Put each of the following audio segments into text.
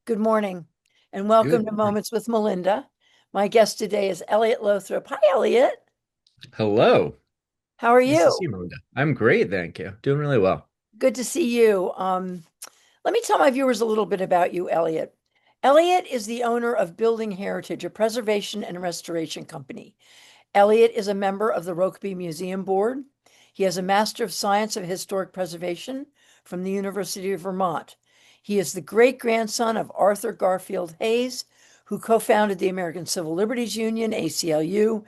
Good morning and welcome Good to morning. Moments with Melinda. My guest today is Eliot Lothrop. Hi, Eliot. Hello. How are Nice to see you? you, Melinda. I'm great, thank you. Doing really well. Good to see you. Let me tell my viewers a little bit about you, Eliot. Eliot is the owner of Building Heritage, a preservation and restoration company. Eliot is a member of the Rokeby Museum Board. He has a Master of Science of Historic Preservation from the University of Vermont. He is the great-grandson of Arthur Garfield Hays, who co-founded the American Civil Liberties Union, ACLU,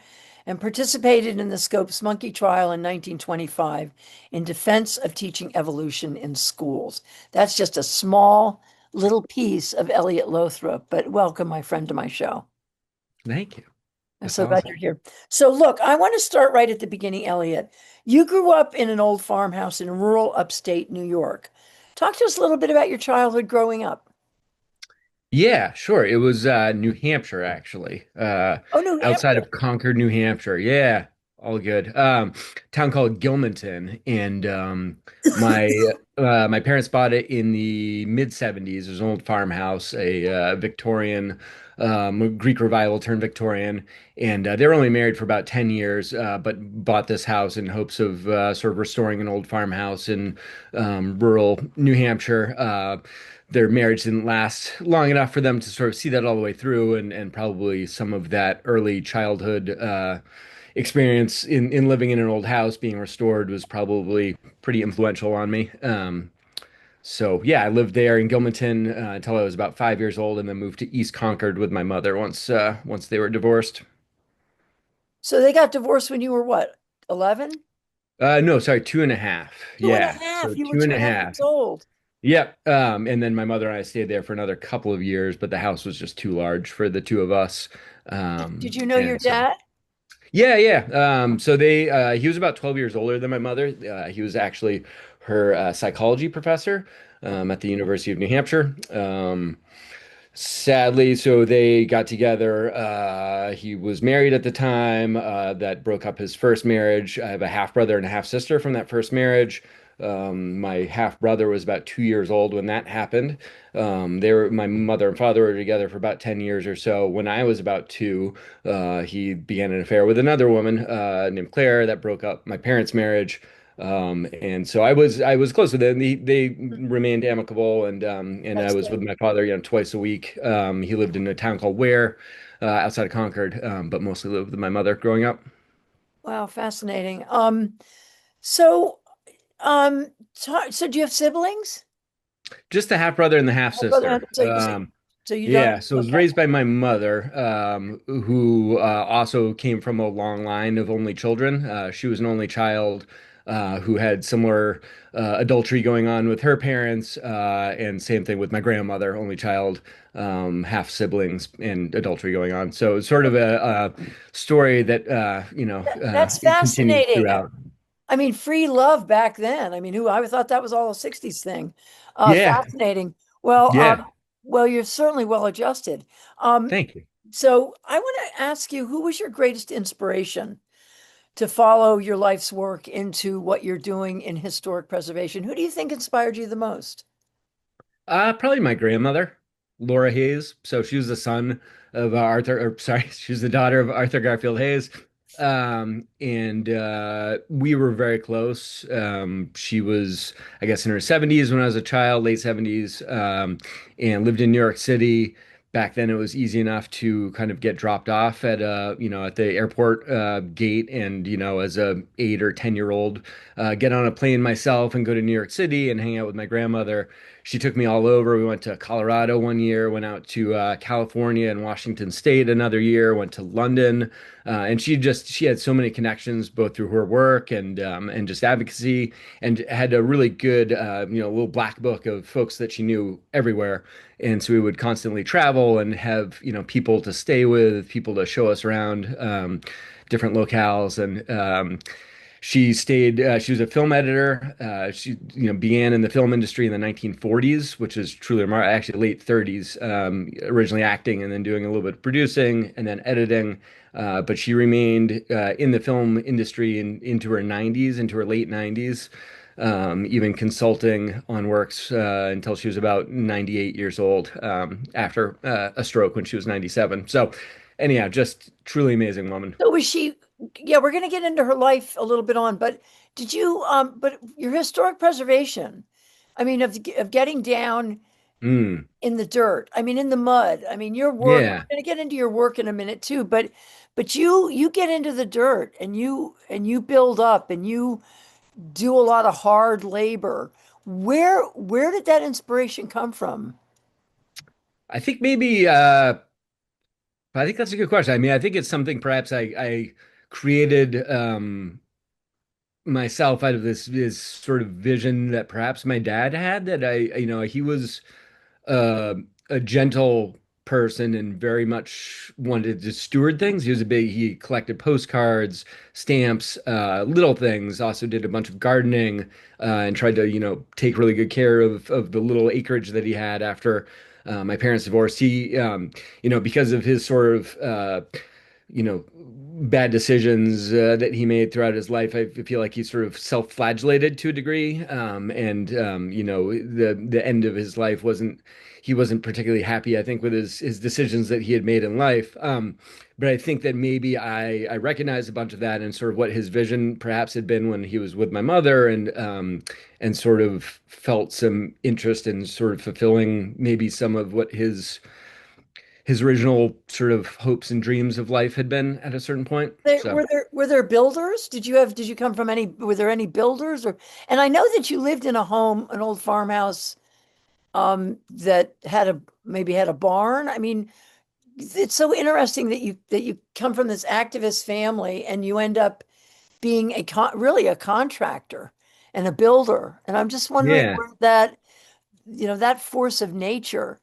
and participated in the Scopes monkey trial in 1925 in defense of teaching evolution in schools. That's just a small little piece of Eliot Lothrop, but welcome, my friend, to my show. Thank you. I'm That's so glad awesome. you're here. So, look, I want to start right at the beginning, Elliot. You grew up in an old farmhouse in rural upstate New York. Talk to us a little bit about your childhood growing up. Yeah, sure. It was New Hampshire, actually. Oh, New Outside Hampshire. of Concord, New Hampshire. Yeah, all good. Town called Gilmanton, and my my parents bought it in the mid 70s. It was an old farmhouse, a Victorian Greek revival turned Victorian, and they were only married for about 10 years, but bought this house in hopes of sort of restoring an old farmhouse in rural New Hampshire. Their marriage didn't last long enough for them to sort of see that all the way through, and probably some of that early childhood experience in living in an old house being restored was probably pretty influential on me. So yeah, I lived there in Gilmanton until I was about 5 years old, and then moved to East Concord with my mother once they were divorced. So they got divorced when you were what, 11? No, sorry, two and a half. Two and a Yeah, so half. You were two two and a and a half years half. old. Yep. And then my mother and I stayed there for another couple of years, but the house was just too large for the two of us. Did you know your And so dad? yeah, yeah. So he was about 12 years older than my mother. He was actually her psychology professor at the University of New Hampshire. Sadly, so they got together. He was married at the time. That broke up his first marriage. I have a half brother and a half sister from that first marriage. My half brother was about 2 years old when that happened. My mother and father were together for about 10 years or so. When I was about two, he began an affair with another woman named Claire that broke up my parents' marriage. And so I was close with them. They remained amicable, and I That's was good. with my father, twice a week. He lived in a town called Ware, outside of Concord, but mostly lived with my mother growing up. Wow, fascinating. So, so do you have siblings? Just the half brother and the half Oh, brother, sister. so you don't, Yeah, so I was okay. raised by my mother, who also came from a long line of only children. She was an only child who had similar adultery going on with her parents, and same thing with my grandmother, only child, half siblings, and adultery going on. So it's sort of a story that That's it continues fascinating. throughout. I mean, free love back then. I mean, who I thought that was all a 60s thing. Yeah, Fascinating. Well, yeah. well, you're certainly well adjusted. Um, Thank you. so I want to ask you, who was your greatest inspiration to follow your life's work into what you're doing in historic preservation? Who do you think inspired you the most? Probably my grandmother, Laura Hayes. So she was the son of Arthur, or sorry, she was the daughter of Arthur Garfield Hayes. And we were very close. She was, I guess, in her 70s when I was a child, late 70s, and lived in New York City. Back then, it was easy enough to kind of get dropped off at at the airport gate, and as a 8 or 10 year old, get on a plane myself and go to New York City and hang out with my grandmother. She took me all over. We went to Colorado one year, went out to California and Washington State another year, went to London, and she had so many connections both through her work and just advocacy, and had a really good little black book of folks that she knew everywhere. And so we would constantly travel and have people to stay with, people to show us around different locales, and she stayed. She was a film editor. She, began in the film industry in the 1940s, which is truly remarkable. Actually, late 30s. Originally acting, and then doing a little bit of producing, and then editing. But she remained in the film industry into her 90s, into her late 90s. even consulting on works until she was about 98 years old after a stroke when she was 97. So, anyhow, just truly amazing woman. So was she, yeah, we're gonna get into her life a little bit on, but did you but your historic preservation, I mean of getting down Mm, in the dirt, I mean in the mud, I mean your work, yeah. we're gonna get into your work in a minute too, but you get into the dirt and you build up and you do a lot of hard labor. Where did that inspiration come from? I think maybe I think that's a good question. I mean, I think it's something perhaps I created myself out of this sort of vision that perhaps my dad had that he was uh, a gentle person and very much wanted to steward things. He collected postcards, stamps, little things, also did a bunch of gardening, and tried to, take really good care of the little acreage that he had after my parents divorced. Because of his sort of, bad decisions that he made throughout his life. I feel like he sort of self-flagellated to a degree, and the end of his life wasn't he wasn't particularly happy, I think, with his decisions that he had made in life. But I think that maybe I recognized a bunch of that and sort of what his vision perhaps had been when he was with my mother, and sort of felt some interest in sort of fulfilling maybe some of what his original sort of hopes and dreams of life had been at a certain point. So Were there builders? Did you come from any, were there any builders or, and I know that you lived in a home, an old farmhouse that had a, maybe had a barn. I mean, it's so interesting that you come from this activist family and you end up being really a contractor and a builder. And I'm just wondering yeah. where that, that force of nature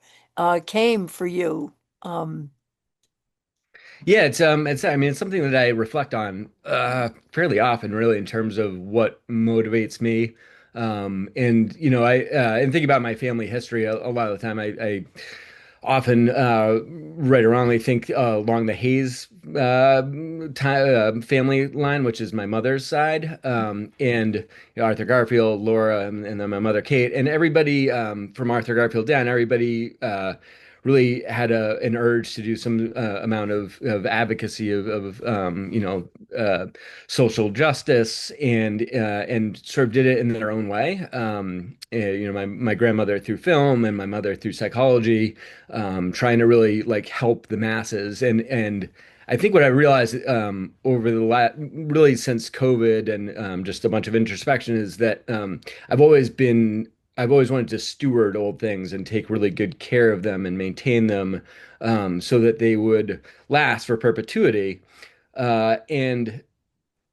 came for you. Um, Yeah, I mean it's something that I reflect on fairly often really in terms of what motivates me. And I and think about my family history a lot of the time. I often right or wrongly think along the Hayes family line, which is my mother's side, and Arthur Garfield, Laura, and then my mother Kate, and everybody from Arthur Garfield down. Everybody really had an urge to do some amount of advocacy of social justice, and sort of did it in their own way. My grandmother through film and my mother through psychology, trying to really like help the masses. And I think what I realized over the really since COVID and just a bunch of introspection is that I've always wanted to steward old things and take really good care of them and maintain them, so that they would last for perpetuity. And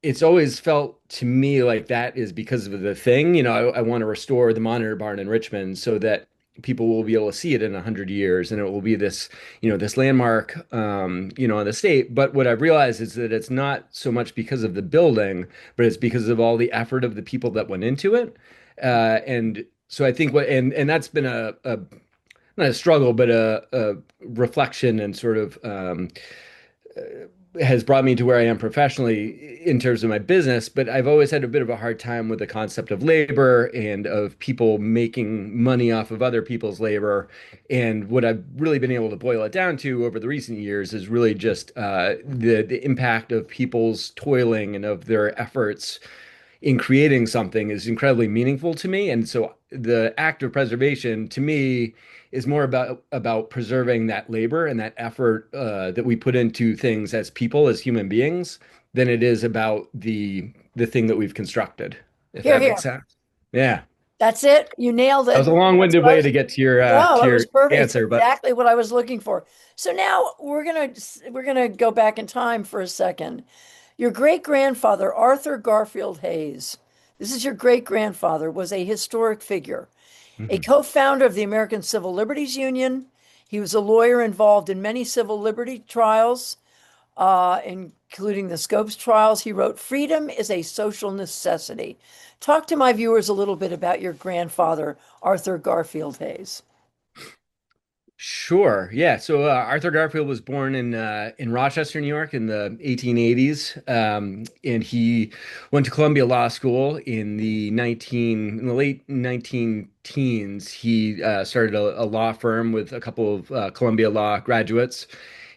it's always felt to me like that is because of the thing. I want to restore the Monitor Barn in Richmond so that people will be able to see it in 100 years, and it will be this landmark, on the state. But what I've realized is that it's not so much because of the building, but it's because of all the effort of the people that went into it. And so I think and that's been a not a struggle, but a reflection and sort of has brought me to where I am professionally in terms of my business. But I've always had a bit of a hard time with the concept of labor and of people making money off of other people's labor. And what I've really been able to boil it down to over the recent years is really just the impact of people's toiling and of their efforts in creating something is incredibly meaningful to me. And so the act of preservation to me is more about preserving that labor and that effort that we put into things as people, as human beings, than it is about the thing that we've constructed, if Here, that makes here. sense. Yeah. That's it. You nailed That was it. a That's long-winded what I way was, to get to your no, to it your was perfect. It's answer, but exactly what I was looking for. So now we're gonna go back in time for a second. Your great grandfather, Arthur Garfield Hays, this is your great grandfather, was a historic figure, a Mhm. co-founder of the American Civil Liberties Union. He was a lawyer involved in many civil liberty trials, including the Scopes trials. He wrote, "Freedom is a social necessity." Talk to my viewers a little bit about your grandfather, Arthur Garfield Hays. Sure. Yeah. So Arthur Garfield was born in Rochester, New York, in the 1880s, and he went to Columbia Law School in the late 19 teens. He started a law firm with a couple of Columbia Law graduates,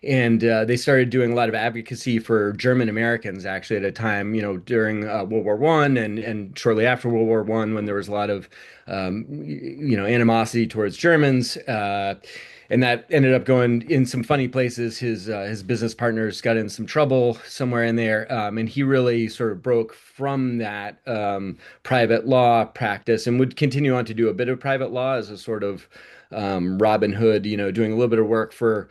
and they started doing a lot of advocacy for German Americans. Actually, at a time, during World War One and shortly after World War One, when there was a lot of animosity towards Germans. And that ended up going in some funny places. His business partners got in some trouble somewhere in there, and he really sort of broke from that private law practice and would continue on to do a bit of private law as a sort of Robin Hood, doing a little bit of work for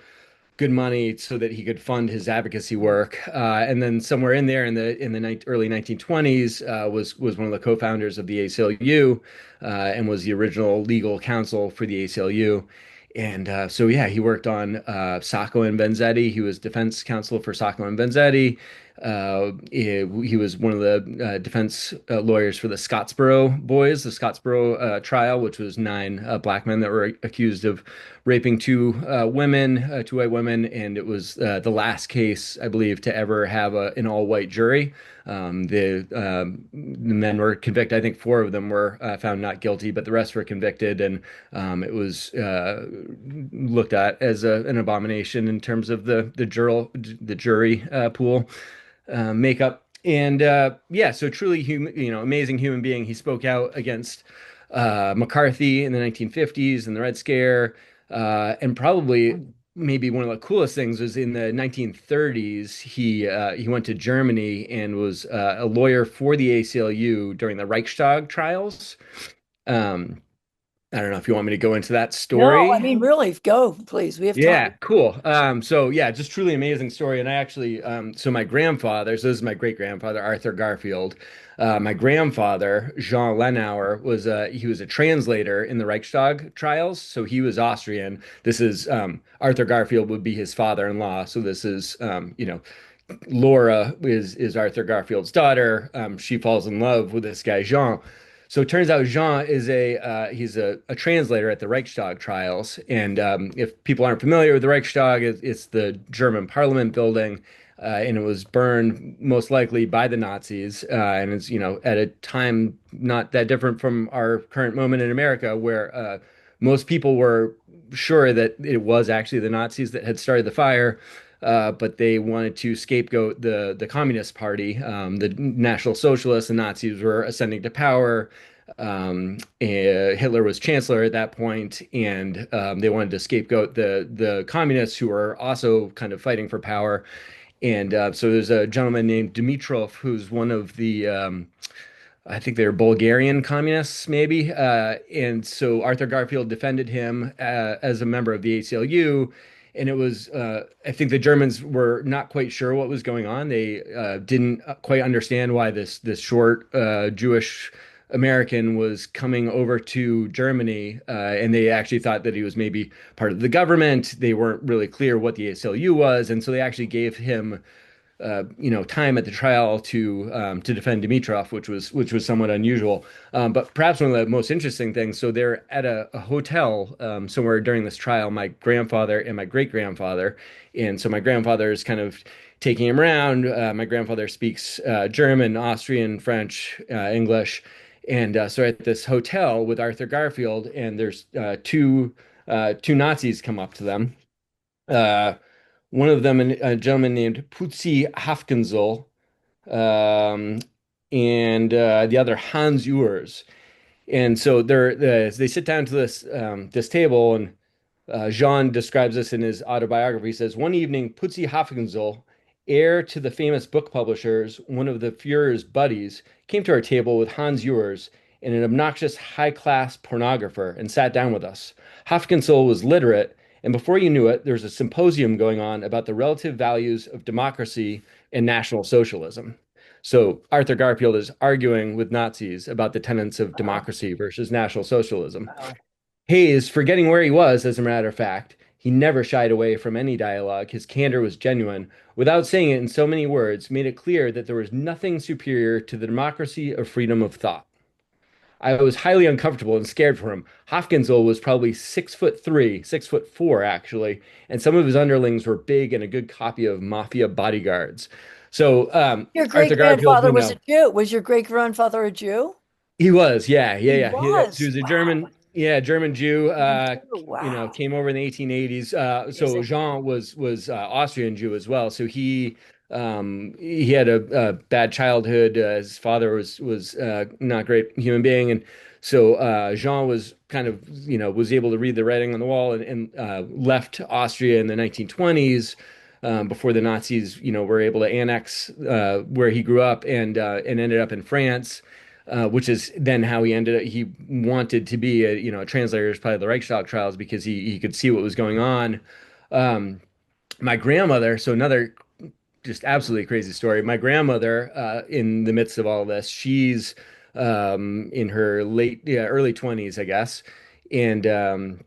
good money so that he could fund his advocacy work. And then somewhere in there in the early 1920s was one of the co-founders of the ACLU and was the original legal counsel for the ACLU. And so yeah, he worked on Sacco and Vanzetti. He was defense counsel for Sacco and Vanzetti. He was one of the defense lawyers for the Scottsboro boys, the Scottsboro trial, which was nine black men that were accused of raping two white women, and it was the last case, I believe, to ever have an all-white jury. The men were convicted. I think four of them were found not guilty, but the rest were convicted, and it was looked at as an abomination in terms of the jury pool makeup. And yeah, so truly amazing human being. He spoke out against McCarthy in the 1950s and the Red Scare. And probably maybe one of the coolest things was in the 1930s, he went to Germany and was a lawyer for the ACLU during the Reichstag trials. Um, I don't know if you want me to go into that No, I story. mean, really, go, please. We have Yeah, time. cool. So yeah, just truly amazing story. And I actually, so my grandfather, so this is my great grandfather, Arthur Garfield. My grandfather, Jean Lenauer, he was a translator in the Reichstag trials. So he was Austrian. This is Arthur Garfield would be his father-in-law. So this is Laura is Arthur Garfield's daughter. She falls in love with this guy Jean. So it turns out Jean is he's a translator at the Reichstag trials. And if people aren't familiar with the Reichstag, it's the German Parliament building, and it was burned most likely by the Nazis. And it's at a time not that different from our current moment in America, where most people were sure that it was actually the Nazis that had started the fire. But they wanted to scapegoat the Communist Party. The National Socialists and Nazis were ascending to power. Hitler was chancellor at that point, and they wanted to scapegoat the communists who were also kind of fighting for power. And so there's a gentleman named Dimitrov who's one of the I think they're Bulgarian communists, maybe. And so Arthur Garfield defended him as a member of the ACLU. And it was, I think the Germans were not quite sure what was going on. They didn't quite understand why this short Jewish American was coming over to Germany. And they actually thought that he was maybe part of the government. They weren't really clear what the ACLU was. And so they actually gave him time at the trial to defend Dimitrov, which was somewhat unusual. But perhaps one of the most interesting things. So they're at a hotel somewhere during this trial. My grandfather and my great grandfather, and so my grandfather is kind of taking him around. My grandfather speaks German, Austrian, French, English, and so at this hotel with Arthur Garfield, and there's two Nazis come up to them. Uh, One of them, a gentleman named Putzi Hafkenzel, um, and the other Hans Urs. And so they sit down to this table, and Jean describes this in his autobiography. He says, one evening, Putzi Hafkenzel, heir to the famous book publishers, one of the Fuhrer's buddies, came to our table with Hans Urs and an obnoxious high-class pornographer and sat down with us. Hafkenzel was literate, and before you knew it, there was a symposium going on about the relative values of democracy and National Socialism. So Arthur Garfield is arguing with Nazis about the tenets of Wow. democracy versus National Socialism. Wow. Hayes, forgetting where he was, as a matter of fact, he never shied away from any dialogue. His candor was genuine. Without saying it in so many words, made it clear that there was nothing superior to the democracy of freedom of thought. I was highly uncomfortable and scared for him. Hofkinzel was probably 6'3", 6'4" actually, and some of his underlings were big and a good copy of Mafia bodyguards. So Your Arthur great Garfield, grandfather was a Jew. Was your great grandfather a Jew? he was, yeah, He yeah. He was. was a Wow. German, yeah, German Jew. German Jew. Wow. Came over in the 1880s. So Amazing. Jean was Austrian Jew as well. So he had a bad childhood. His father was not a great human being, and so Jean was kind of was able to read the writing on the wall and left Austria in the 1920s. Before the Nazis, were able to annex where he grew up and ended up in France, which is then how he ended up. He wanted to be a translator as part of the Reichstag trials because he could see what was going on. Um, my grandmother, so another just absolutely crazy story. My grandmother, in the midst of all this, she's in her early 20s, I guess, and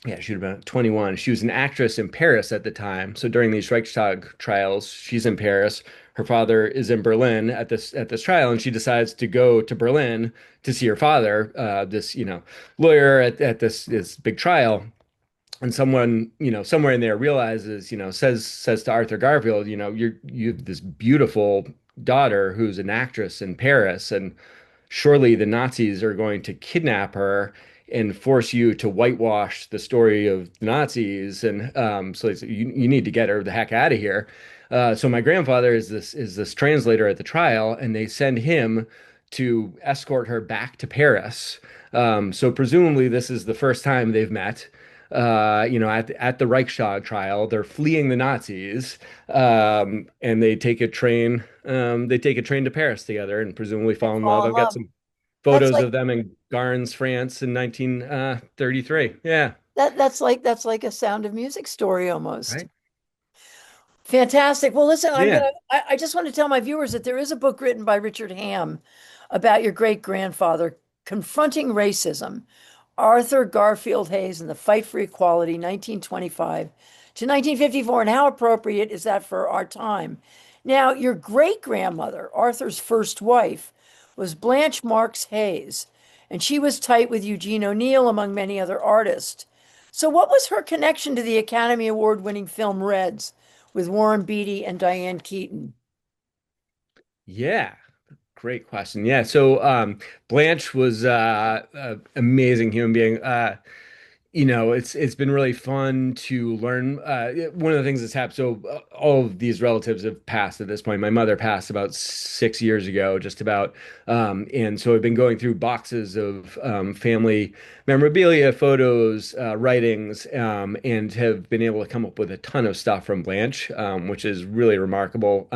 yeah, she would have been 21. She was an actress in Paris at the time. So during these Reichstag trials, she's in Paris. Her father is in Berlin at this trial, and she decides to go to Berlin to see her father, this lawyer at this big trial. And someone, somewhere in there realizes, says to Arthur Garfield, you have this beautiful daughter who's an actress in Paris, and surely the Nazis are going to kidnap her and force you to whitewash the story of the Nazis. And so they said, you need to get her the heck out of here. So my grandfather is this translator at the trial, and they send him to escort her back to Paris. So presumably this is the first time they've met. At the Reichstag trial, they're fleeing the Nazis, and they take a train. They take a train to Paris together, and presumably And fall in love. fall in I've got love. some That's photos like of them in Garnes, France, in 1933. Yeah, that's like a Sound of Music story almost. right. Fantastic. Well, listen, Yeah. I just want to tell my viewers that there is a book written by Richard Ham about your great grandfather confronting racism, Arthur Garfield Hays and the Fight for Equality, 1925 to 1954. And how appropriate is that for our time? Now, your great grandmother, Arthur's first wife, was Blanche Marks Hayes, and she was tight with Eugene O'Neill, among many other artists. So, what was her connection to the Academy Award winning film Reds with Warren Beatty and Diane Keaton? Yeah. Great question. Yeah. So Blanche was an amazing human being. It's been really fun to learn. One of the things that's happened, so all of these relatives have passed at this point. My mother passed about 6 years ago, just about. And so I've been going through boxes of family memorabilia, photos, writings, and have been able to come up with a ton of stuff from Blanche, which is really remarkable.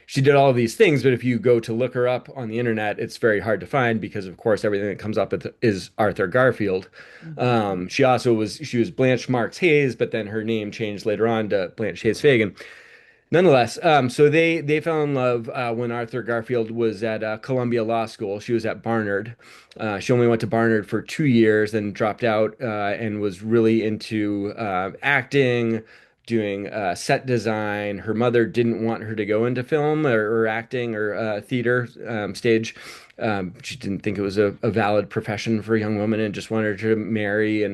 She did all of these things, but if you go to look her up on the internet, it's very hard to find because, of course, everything that comes up is Arthur Garfield. Mhm. She was Blanche Marks Hayes, but then her name changed later on to Blanche Hayes Fagan. Nonetheless, so they fell in love when Arthur Garfield was at Columbia Law School. She was at Barnard. She only went to Barnard for 2 years, then dropped out and was really into acting, doing set design. Her mother didn't want her to go into film or acting or theater stage. She didn't think it was a valid profession for a young woman and just wanted her to marry.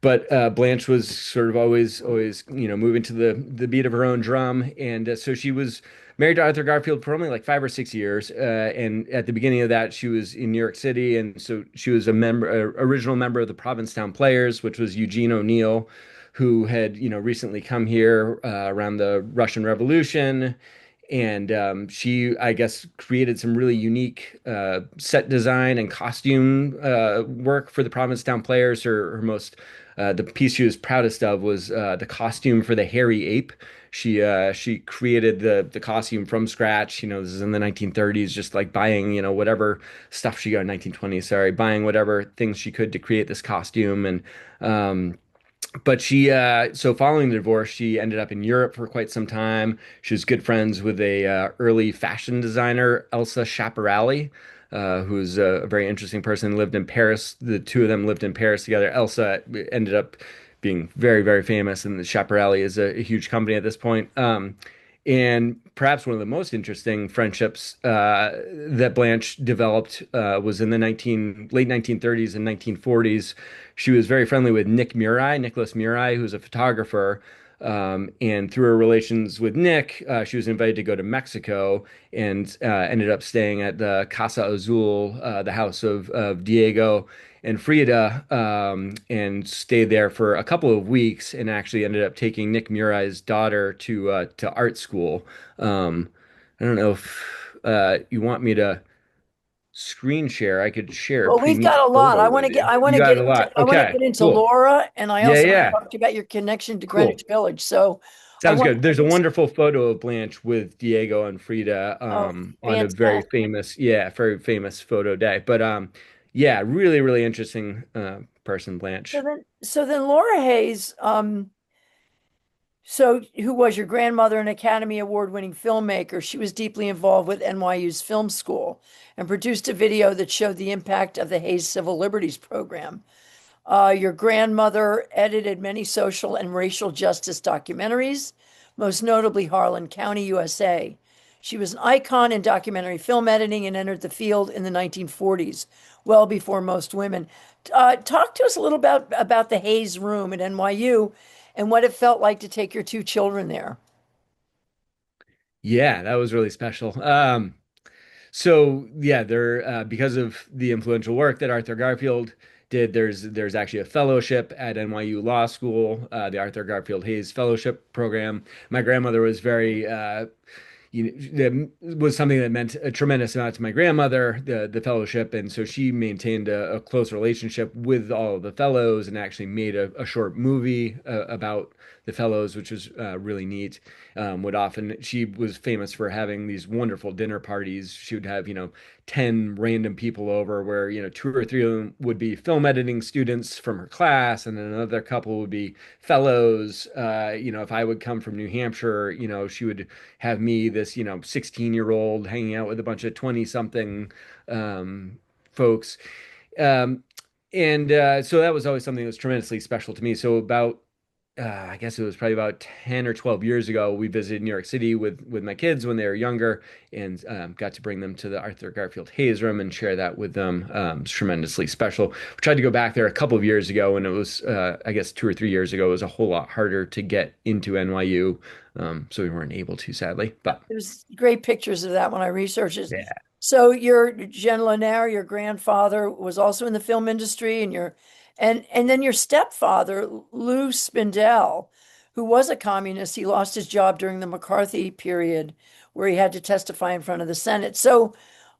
But Blanche was sort of always, moving to the beat of her own drum, and so she was married to Arthur Garfield for only like 5 or 6 years. And at the beginning of that, she was in New York City, and so she was original member of the Provincetown Players, which was Eugene O'Neill, who had, recently come here around the Russian Revolution. And she, I guess, created some really unique set design and costume work for the Provincetown Players. Her most the piece she was proudest of was the costume for the hairy ape. She created the costume from scratch. This is in the 1930s, just like buying, whatever stuff she got in 1920s, sorry, buying whatever things she could to create this costume. And but so following the divorce, she ended up in Europe for quite some time. She was good friends with a early fashion designer, Elsa Schiaparelli, who's a very interesting person. Lived in Paris. The two of them lived in Paris together. Elsa ended up being very, very famous, and the Schiaparelli is a huge company at this point. And perhaps one of the most interesting friendships that Blanche developed was in the late 1930s and 1940s. She was very friendly with Nicholas Murray, who's a photographer. And through her relations with Nick, she was invited to go to Mexico and ended up staying at the Casa Azul, the house of Diego and Frida, and stayed there for a couple of weeks, and actually ended up taking Nick Muray's daughter to art school. Um, I don't know if you want me to screen share. I could share a Well, pretty we've neat got a lot. photo with you. I want You to got get a into, lot. Okay, cool. Laura, and I Yeah, also want to yeah. talk to you about your connection to Cool. Greenwich Village. So I Sounds want good. There's a wonderful photo of Blanche with Diego and Frida oh, on a very fantastic. famous, yeah, very famous photo day. But yeah, really, really interesting person, Blanche. So then Laura Hayes, so who was your grandmother, an Academy Award winning filmmaker? She was deeply involved with NYU's film school and produced a video that showed the impact of the Hayes Civil Liberties Program. Your grandmother edited many social and racial justice documentaries, most notably Harlan County, USA. She was an icon in documentary film editing and entered the field in the 1940s, well before most women. Talk to us a little about the Hayes Room at NYU and what it felt like to take your two children there. Yeah, that was really special. So yeah, there because of the influential work that Arthur Garfield did, there's actually a fellowship at NYU Law School, the Arthur Garfield Hays Fellowship Program. My grandmother was very that was something that meant a tremendous amount to my grandmother, the fellowship, and so she maintained a close relationship with all of the fellows and actually made a short movie about the fellows, which was really neat. Would often She was famous for having these wonderful dinner parties. She would have 10 random people over, where two or three of them would be film editing students from her class, and then another couple would be fellows. If I would come from New Hampshire, she would have me, this 16-year-old, hanging out with a bunch of 20 something folks. um, and so that was always something that was tremendously special to me. So about I guess it was probably about 10 or 12 years ago, we visited New York City with my kids when they were younger, and got to bring them to the Arthur Garfield Hays Room and share that with them. It's tremendously special. We tried to go back there a couple of years ago, and it was, I guess, 2 or 3 years ago, it was a whole lot harder to get into NYU. So we weren't able to, sadly. But There's great pictures of that when I researched it. yeah. So your Jen Lanier, your grandfather was also in the film industry, and then your stepfather, Lou Spindell, who was a communist, he lost his job during the McCarthy period where he had to testify in front of the Senate. So,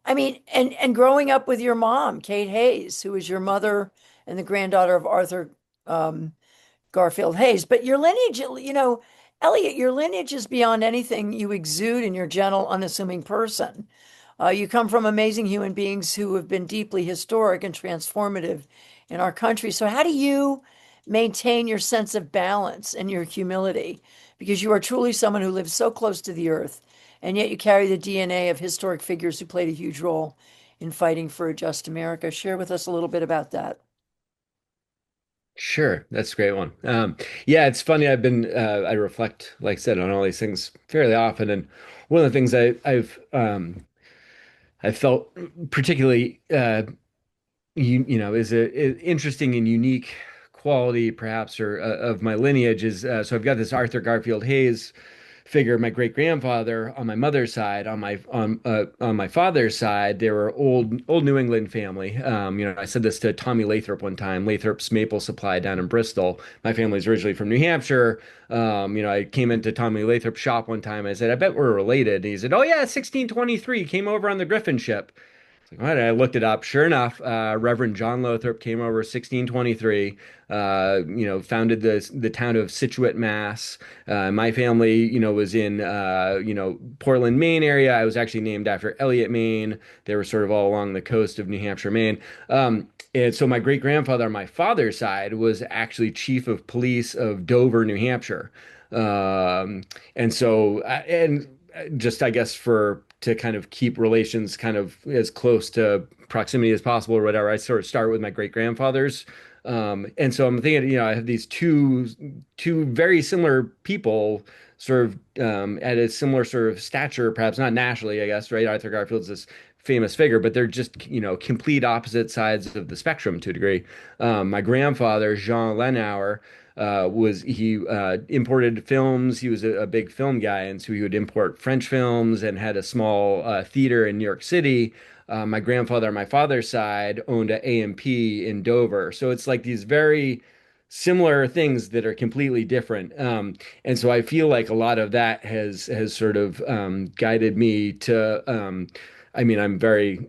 I mean, and growing up with your mom, Kate Hayes, who was your mother and the granddaughter of Arthur Garfield Hays. But your lineage, Eliot, your lineage is beyond anything you exude in your gentle, unassuming person. You come from amazing human beings who have been deeply historic and transformative in our country. So, how do you maintain your sense of balance and your humility? Because you are truly someone who lives so close to the earth, and yet you carry the DNA of historic figures who played a huge role in fighting for a just America. Share with us a little bit about that. Sure, that's a great one. Yeah, it's funny. I reflect, like I said, on all these things fairly often, and one of the things I felt particularly is a interesting and unique quality, perhaps, or of my lineage is, so I've got this Arthur Garfield Hays figure. My great grandfather on my mother's side, on my father's side, they were old New England family. I said this to Tommy Lathrop one time, Lathrop's Maple Supply down in Bristol. My family's originally from New Hampshire. I came into Tommy Lathrop's shop one time. I said, "I bet we're related." And he said, "Oh yeah, 1623, came over on the Griffin ship." All right, I looked it up. Sure enough, Reverend John Lothrop came over 1623. Founded the town of Scituate, Mass. My family, was in Portland, Maine area. I was actually named after Eliot, Maine. They were sort of all along the coast of New Hampshire, Maine. And so my great grandfather on my father's side was actually chief of police of Dover, New Hampshire. And so, and just I guess for to kind of keep relations kind of as close to proximity as possible or whatever, I sort of start with my great grandfathers. And so I'm thinking, I have these two very similar people sort of at a similar sort of stature, perhaps not nationally, I guess, right? Arthur Garfield's this famous figure, but they're just, complete opposite sides of the spectrum to a degree. My grandfather, Jean Lenauer, was he imported films. He was a big film guy, and so he would import French films and had a small theater in New York City. My grandfather on my father's side owned a AMP in Dover. So it's like these very similar things that are completely different. And so I feel like a lot of that has sort of guided me to I mean, I'm very,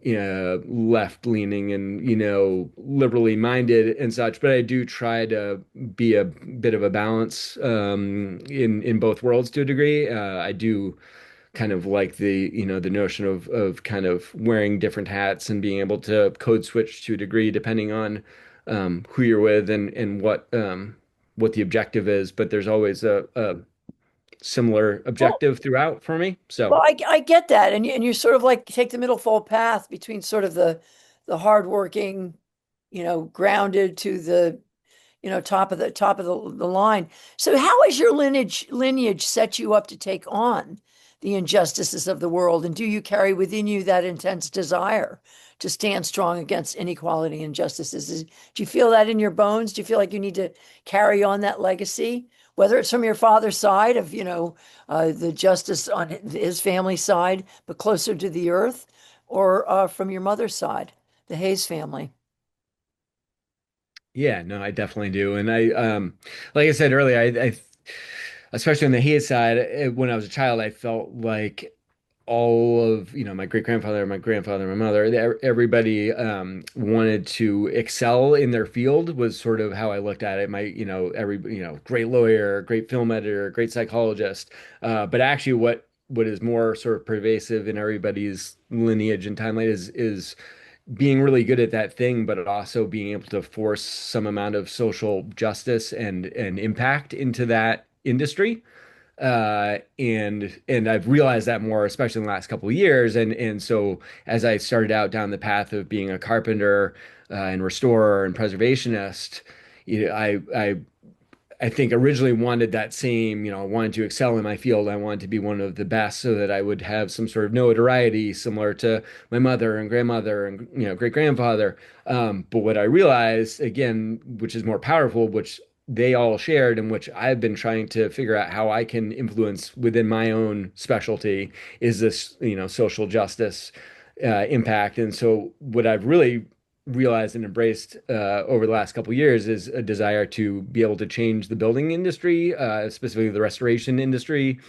left leaning and, liberally minded and such, but I do try to be a bit of a balance in both worlds to a degree. I do kind of like the notion of kind of wearing different hats and being able to code switch to a degree depending on who you're with and what the objective is. But there's always a similar Well, objective throughout for me. So well, I get that, and you sort of like take the middle fold path between sort of the hardworking, grounded to the top of the line. So how has your lineage set you up to take on the injustices of the world? And do you carry within you that intense desire to stand strong against inequality and injustices? Do you feel that in your bones? Do you feel like you need to carry on that legacy? Whether it's from your father's side of, the justice on his family side, but closer to the earth, or from your mother's side, the Hayes family. yeah, no, I definitely do. And like I said earlier, I especially on the Hayes side, when I was a child, I felt like all of, my great grandfather, my grandfather, my mother, everybody wanted to excel in their field was sort of how I looked at it. Great lawyer, great film editor, great psychologist. But actually, what is more sort of pervasive in everybody's lineage and timeline is being really good at that thing, but also being able to force some amount of social justice and impact into that industry. And I've realized that more, especially in the last couple of years. And so as I started out down the path of being a carpenter and restorer and preservationist, I think originally wanted that same, I wanted to excel in my field. I wanted to be one of the best so that I would have some sort of notoriety similar to my mother and grandmother and, great grandfather. But what I realized, again, which is more powerful, which they all shared and which I've been trying to figure out how I can influence within my own specialty is this, social justice impact. And so what I've really realized and embraced over the last couple of years is a desire to be able to change the building industry, specifically the restoration industry,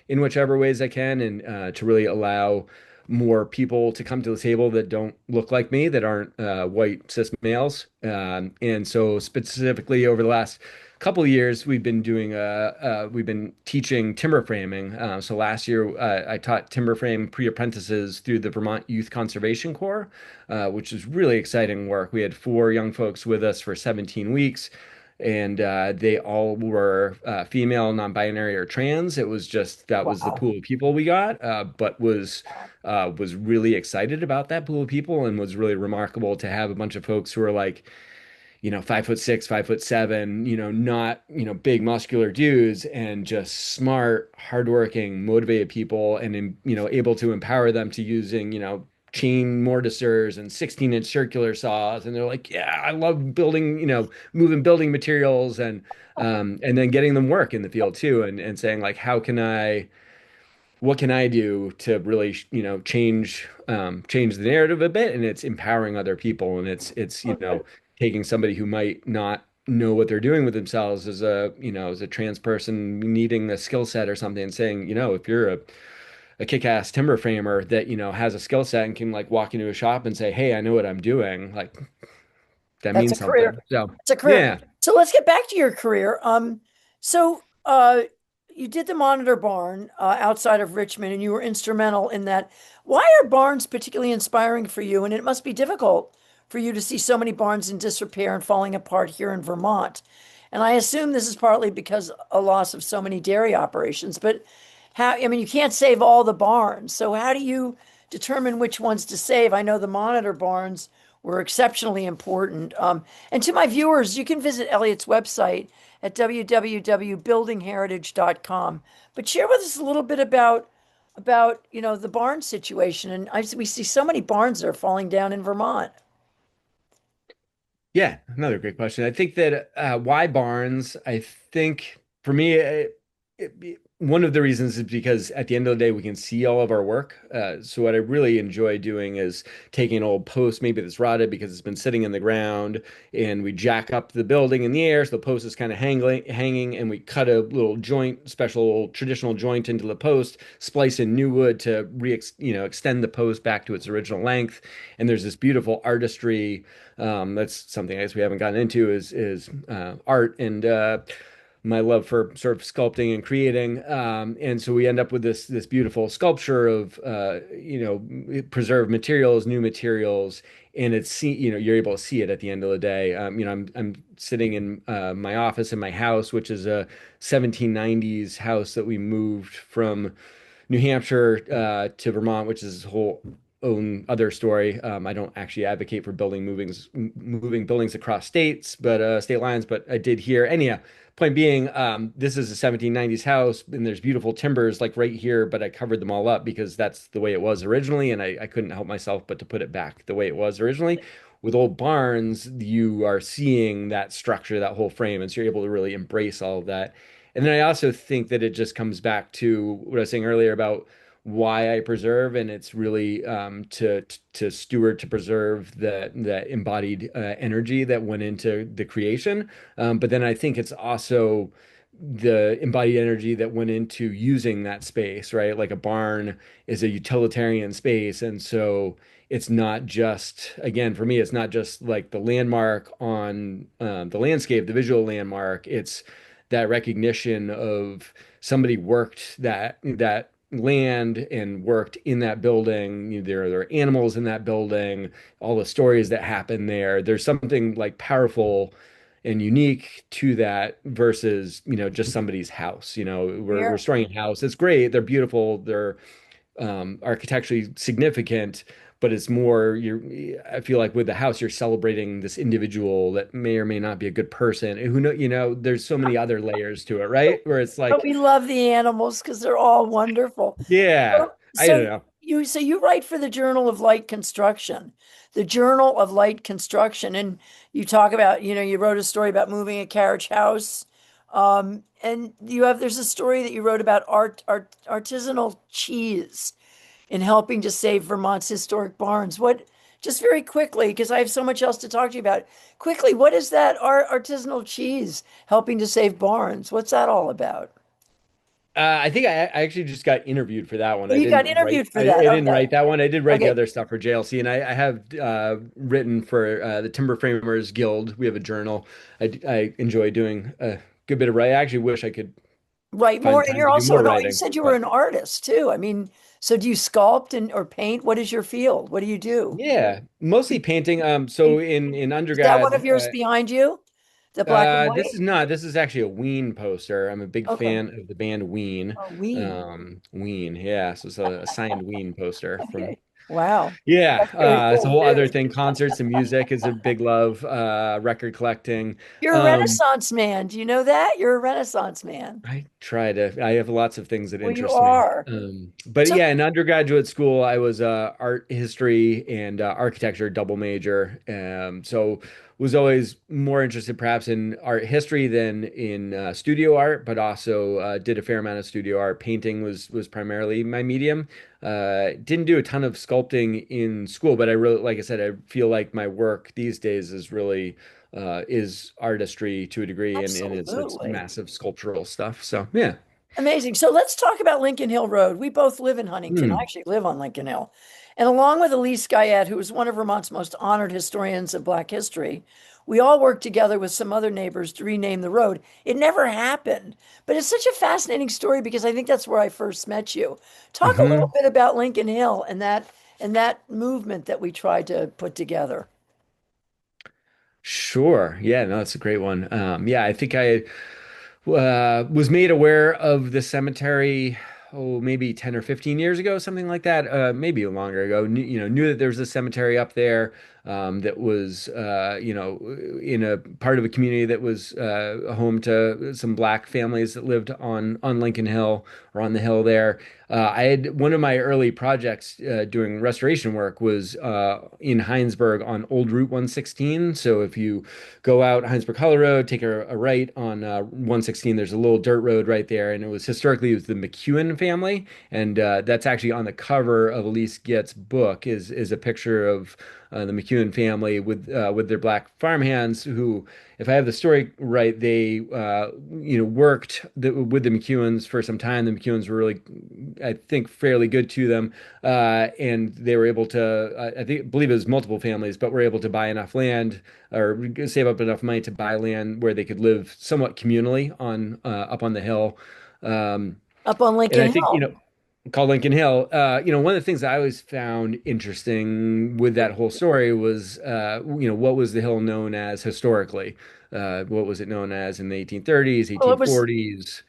in whichever ways I can, and to really allow more people to come to the table that don't look like me, that aren't white cis males. And so specifically over the last couple of years, we've been teaching timber framing. So last year, I taught timber frame pre-apprentices through the Vermont Youth Conservation Corps, which is really exciting work. We had 4 young folks with us for 17 weeks. And they all were female, non-binary, or trans. It was just that was the Wow. pool of people we got, but was really excited about that pool of people and was really remarkable to have a bunch of folks who are like, 5'6", 5'7", not, big muscular dudes and just smart, hardworking, motivated people and, able to empower them to using, chain mortisers and 16-inch circular saws. And they're like, yeah, I love building, moving building materials and then getting them work in the field too. And saying like, what can I do to really, change the narrative a bit? And it's empowering other people. And it's, taking somebody who might not know what they're doing with themselves as a trans person needing a skill set or something and saying, if you're a kick-ass timber framer that, has a skill set and can like walk into a shop and say, hey, I know what I'm doing, like that That's a means career. something. So, It's a career. yeah. So let's get back to your career. So you did the Monitor Barn outside of Richmond, and you were instrumental in that. Why are barns particularly inspiring for you? And it must be difficult for you to see so many barns in disrepair and falling apart here in Vermont. And I assume this is partly because a loss of so many dairy operations. But I mean, you can't save all the barns. So how do you determine which ones to save? I know the Monitor barns were exceptionally important. And to my viewers, you can visit Eliot's website at www.buildingheritage.com. But share with us a little bit about the barn situation. And we see so many barns that are falling down in Vermont. Yeah, another great question. I think that why Barnes? I think for me, one of the reasons is because at the end of the day, we can see all of our work. So what I really enjoy doing is taking an old post, maybe that's rotted because it's been sitting in the ground, and we jack up the building in the air, so the post is kind of hanging, and we cut a little joint, special traditional joint into the post, splice in new wood to extend the post back to its original length. And there's this beautiful artistry. That's something I guess we haven't gotten into is art and my love for sort of sculpting and creating. And so we end up with this beautiful sculpture of preserved materials, new materials, and you're able to see it at the end of the day. I'm sitting in my office in my house, which is a 1790s house that we moved from New Hampshire to Vermont, which is a whole own other story. I don't actually advocate for moving buildings across state lines, but I did here. And yeah, point being, this is a 1790s house, and there's beautiful timbers like right here, but I covered them all up because that's the way it was originally, and I couldn't help myself but to put it back the way it was originally. With old barns, you are seeing that structure, that whole frame, and so you're able to really embrace all of that. And then I also think that it just comes back to what I was saying earlier about why I preserve, and it's really to steward, to preserve that embodied energy that went into the creation. But then I think it's also the embodied energy that went into using that space, right? Like a barn is a utilitarian space, and so it's not just, again, for me, it's not just like the landmark on the landscape, the visual landmark. It's that recognition of somebody worked that land and worked in that building. There are animals in that building, all the stories that happen there. There's something like powerful and unique to that versus, just somebody's house. We're Here. restoring a house. It's great. They're beautiful. They're architecturally significant, but it's more I feel like with the house, you're celebrating this individual that may or may not be a good person. And there's so many other layers to it, right? Where it's But like, we love the animals because they're all wonderful. yeah, So, I don't so know. you write for the Journal of Light Construction, the Journal of Light Construction, and you talk about, you wrote a story about moving a carriage house, and there's a story that you wrote about artisanal cheese in helping to save Vermont's historic barns. Just very quickly, because I have so much else to talk to you about. Quickly, what is that artisanal cheese helping to save barns? What's that all about? I think I actually just got interviewed for that one. Oh, you got interviewed for I that. didn't Okay. write that one. I did write the Okay. other stuff for JLC, and I have written for the Timber Framers Guild. We have a journal. I enjoy doing a good bit of writing. I actually wish I could Right. find More, the and time you're to do also more you writing, said you were but an artist too. I mean, so do you sculpt or paint? What is your field? What do you do? yeah, mostly painting. So in Is that one undergrad, of yours behind you? The black and this white? is not. This is actually a Ween poster. I'm a big Okay. fan of the band Ween. Oh, we. Ween, yeah. So it's a signed Ween poster from. Okay. Wow. Yeah, That's very it's a cool whole too. other thing. Concerts and music is a big love. Record collecting. You're a Um, Renaissance man. Do you know that? You're a Renaissance man. I have lots of things that Well, you interest me. are. But So yeah, in undergraduate school, I was art history and architecture double major. So was always more interested perhaps in art history than in studio art, but also did a fair amount of studio art. Painting was primarily my medium. Didn't do a ton of sculpting in school, but I really, like I said, I feel like my work these days is artistry to a degree, and it's absolutely. massive sculptural stuff. So yeah. Amazing. So let's talk about Lincoln Hill Road. We both live in Huntington. I Hmm. actually live on Lincoln Hill. And along with Elise Guyette, who is one of Vermont's most honored historians of Black history, we all worked together with some other neighbors to rename the road. It never happened, but it's such a fascinating story because I think that's where I first met you. Talk a little Hmm. bit about Lincoln Hill and that movement that we tried to put together. Sure. Yeah, no, that's a great one. Yeah, I think I was made aware of the cemetery maybe 10 or 15 years ago, something like that, maybe longer ago, knew that there was a cemetery up there, that was, in a part of a community that was home to some black families that lived on Lincoln Hill or on the hill there. I had one of my early projects doing restoration work was in Heinsberg on Old Route 116. So if you go out Heinsberg Hollow Road, take a right on 116. There's a little dirt road right there, and it was the McEwen family, and that's actually on the cover of Elise Gett's book is a picture of the McEwen family with their black farmhands who, if I have the story right, they worked with the McEwens for some time. The McEwens were really, I think, fairly good to them, and they were able to, believe it was multiple families, but were able to buy enough land or save up enough money to buy land where they could live somewhat communally on up on the hill. Um, Up on and Lincoln I think, Hill. called Lincoln Hill. One of the things I always found interesting with that whole story was, what was the hill known as historically? What was it known as in the 1830s, Well, it was, 1840s?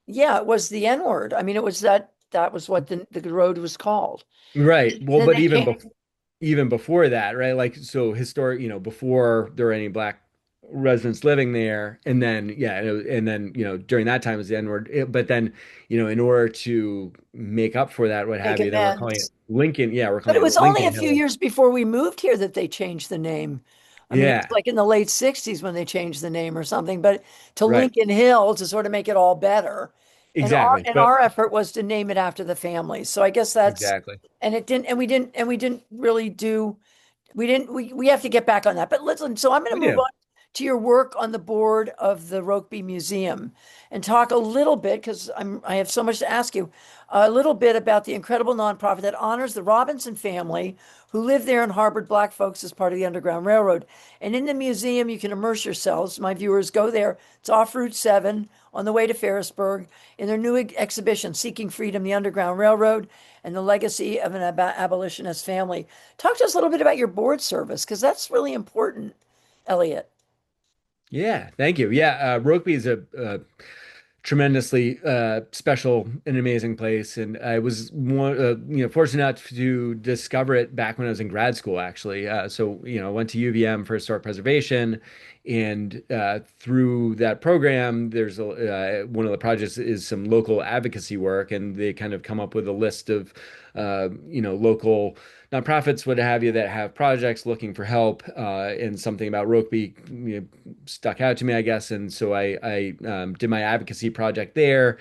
yeah, it was the N word. I mean, it was that was what the road was called. Right. And Well, then but they changed. even before that, right? Like so historic, before there were any black residents living there, and then yeah, and then during that time was the N-word. But then, in order to make up for that, what Make have you, then we're calling it amends. Lincoln. Yeah, we're But it calling was it only a Lincoln few Hill. years before we moved here that they changed the name. I mean, it was Yeah, like in the late 60s when they changed the name or something, but to right. Lincoln Hill to sort of make it all better. And our Exactly. and But our effort was to name it after the families. So I guess that's exactly. and it didn't and we didn't really do we have to get back on that. But listen, so I'm going We to move do. on to your work on the board of the Rokeby Museum and talk a little bit because I have so much to ask you, a little bit about the incredible nonprofit that honors the Robinson family who lived there and harbored black folks as part of the Underground Railroad. And in the museum, you can immerse yourselves. My viewers go there. It's off Route 7 on the way to Ferrisburg in their new exhibition, Seeking Freedom, the Underground Railroad and the Legacy of an Abolitionist Family. Talk to us a little bit about your board service because that's really important, Eliot. Yeah, thank you. Yeah, Rokeby is a tremendously special and amazing place, and I was fortunate enough to discover it back when I was in grad school, actually. So I went to UVM for historic preservation, and through that program, there's one of the projects is some local advocacy work, and they kind of come up with a list of local nonprofits, what have you, that have projects looking for help, and something about Rokeby stuck out to me, I guess. And so I did my advocacy project there.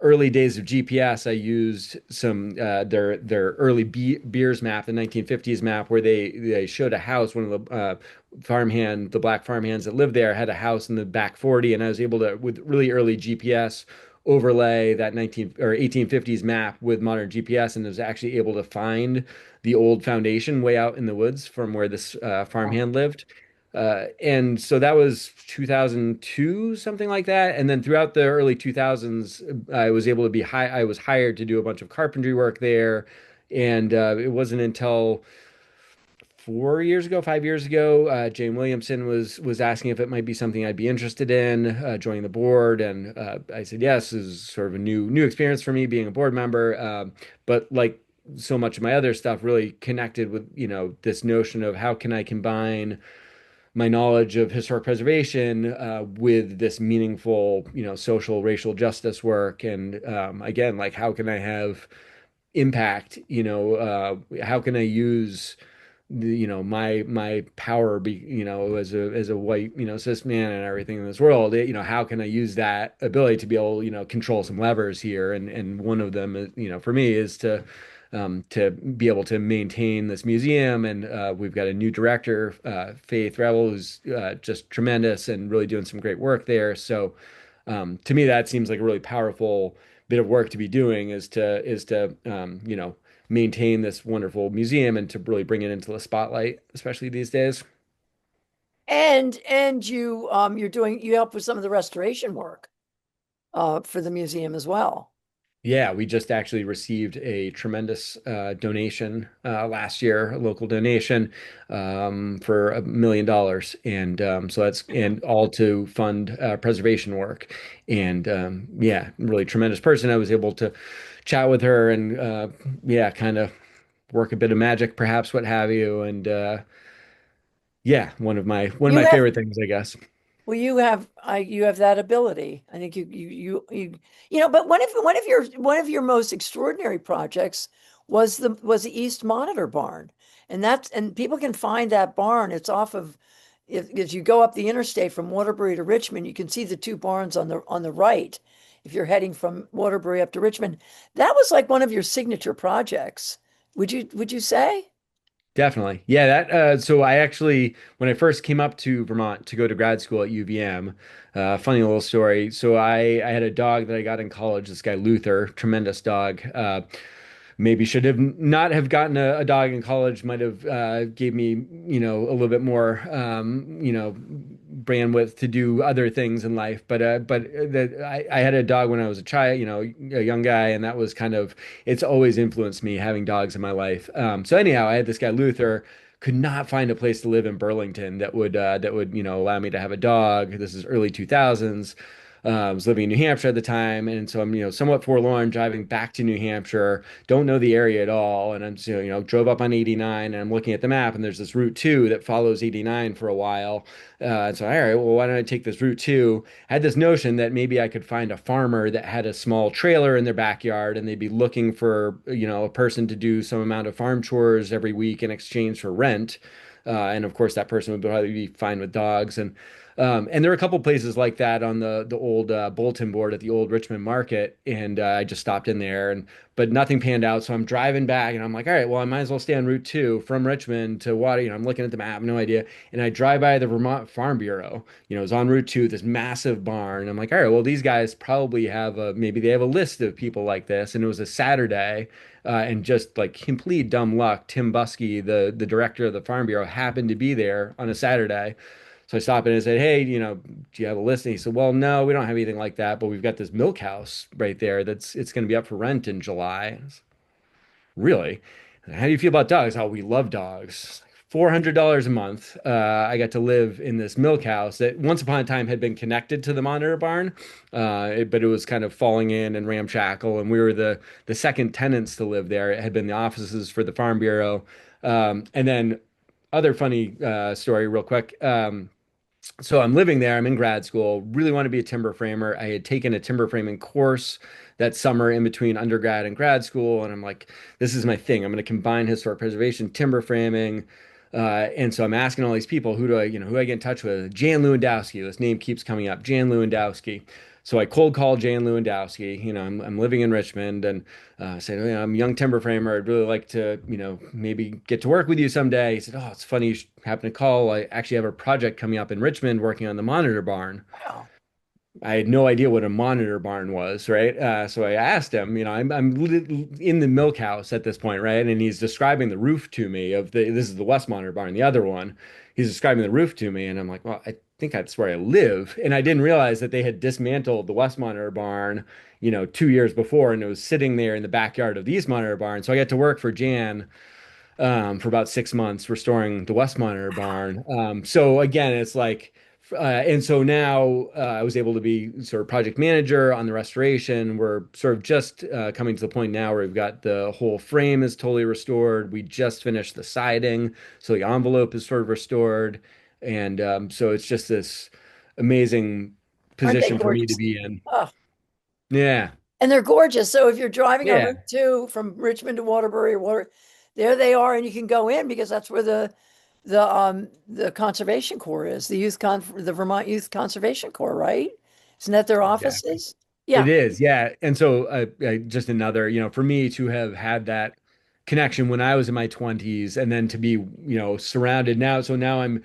Early days of GPS, I used some their early beers map, the 1950s map, where they showed a house. One of the black farmhands that lived there had a house in the back 40, and I was able to, with really early GPS, overlay that 19 or 1850s map with modern GPS, and was actually able to find the old foundation way out in the woods from where this farmhand lived. And so that was 2002, something like that. And then throughout the early 2000s, I was able to I was hired to do a bunch of carpentry work there. And it wasn't until 4 years ago, 5 years ago, Jane Williamson was asking if it might be something I'd be interested in joining the board, and I said yes. This is sort of a new experience for me being a board member, but like so much of my other stuff, really connected with this notion of how can I combine my knowledge of historic preservation with this meaningful, social, racial justice work, and again, like how can I have impact? How can I use my power as a white cis man and everything in this world, how can I use that ability to be able control some levers here, and one of them is, for me, is to be able to maintain this museum. And we've got a new director, Faith Revel, who's just tremendous and really doing some great work there. So to me, that seems like a really powerful bit of work to be doing, is to maintain this wonderful museum and to really bring it into the spotlight, especially these days. And you help with some of the restoration work for the museum as well. Yeah, we just actually received a tremendous donation last year, a local donation for $1 million, and so that's and all to fund preservation work. And yeah, really tremendous person. I was able to chat with her and yeah, kind of work a bit of magic, perhaps, what have you. And yeah, one of my You have favorite things, I guess. Well, you have that ability. I think but one of your most extraordinary projects was the East Monitor Barn, and people can find that barn. It's off of if as you go up the interstate from Waterbury to Richmond, you can see the two barns on the right. If you're heading from Waterbury up to Richmond, that was like one of your signature projects. Would you say? Definitely. Yeah, that so I actually when I first came up to Vermont to go to grad school at UVM, funny little story. So I had a dog that I got in college, this guy Luther, tremendous dog. Maybe should have not have gotten a dog in college, might have gave me, a little bit more bandwidth to do other things in life. But I had a dog when I was a child, a young guy, and that was kind of it's always influenced me having dogs in my life. So anyhow, I had this guy Luther, could not find a place to live in Burlington that would allow me to have a dog. This is early 2000s. I was living in New Hampshire at the time, and so I'm somewhat forlorn driving back to New Hampshire. Don't know the area at all, and I'm drove up on 89, and I'm looking at the map, and there's this Route 2 that follows 89 for a while. So all right, well, why don't I take this Route 2? I had this notion that maybe I could find a farmer that had a small trailer in their backyard, and they'd be looking for a person to do some amount of farm chores every week in exchange for rent. And of course, that person would probably be fine with dogs. And there were a couple places like that on the old bulletin board at the old Richmond Market, and I just stopped in there, and but nothing panned out. So I'm driving back, and I'm like, all right, well, I might as well stay on Route 2 from Richmond to Water. I'm looking at the map, no idea, and I drive by the Vermont Farm Bureau. It's on Route 2, this massive barn. I'm like, all right, well, these guys probably have maybe they have a list of people like this, and it was a Saturday. And just like complete dumb luck, Tim Buskey, the director of the Farm Bureau, happened to be there on a Saturday. So I stopped in and said, "Hey, do you have a listing?" He said, "Well, no, we don't have anything like that, but we've got this milk house right there it's going to be up for rent in July." I said, really? How do you feel about dogs? Oh, we love dogs. $400 a month. I got to live in this milk house that once upon a time had been connected to the Monitor Barn, but it was kind of falling in and ramshackle, and we were the second tenants to live there. It had been the offices for the Farm Bureau, and then other funny story, real quick. So I'm living there. I'm in grad school. Really want to be a timber framer. I had taken a timber framing course that summer in between undergrad and grad school, and I'm like, this is my thing. I'm going to combine historic preservation, timber framing. And so I'm asking all these people, who do I get in touch with? Jan Lewandowski. This name keeps coming up. Jan Lewandowski. So I cold called Jan Lewandowski. I'm living in Richmond, and said, I'm a young timber framer. I'd really like to, maybe get to work with you someday. He said, oh, it's funny you happen to call. I actually have a project coming up in Richmond working on the Monitor Barn. Wow. I had no idea what a Monitor Barn was, right? So I asked him, I'm in the milk house at this point, right? And he's describing the roof to me this is the West Monitor Barn, the other one. He's describing the roof to me, and I'm like, well, I think that's where I live. And I didn't realize that they had dismantled the West Monitor Barn, 2 years before, and it was sitting there in the backyard of the East Monitor Barn. So I got to work for Jan for about 6 months restoring the West Monitor Barn. So again, it's like, and so now I was able to be sort of project manager on the restoration. We're sort of just coming to the point now where we've got the whole frame is totally restored. We just finished the siding, so the envelope is sort of restored, and so it's just this amazing Aren't they position for me to gorgeous? be in. Oh, Yeah, and they're gorgeous. So if you're driving on yeah, Route 2 from Richmond to Waterbury or there they are, and you can go in because that's where the Conservation Corps is, the Vermont Youth Conservation Corps, right? Isn't that their exactly. offices? It Yeah. is, yeah. And so, just another, for me to have had that connection when I was in my 20s and then to be, surrounded now. So now I'm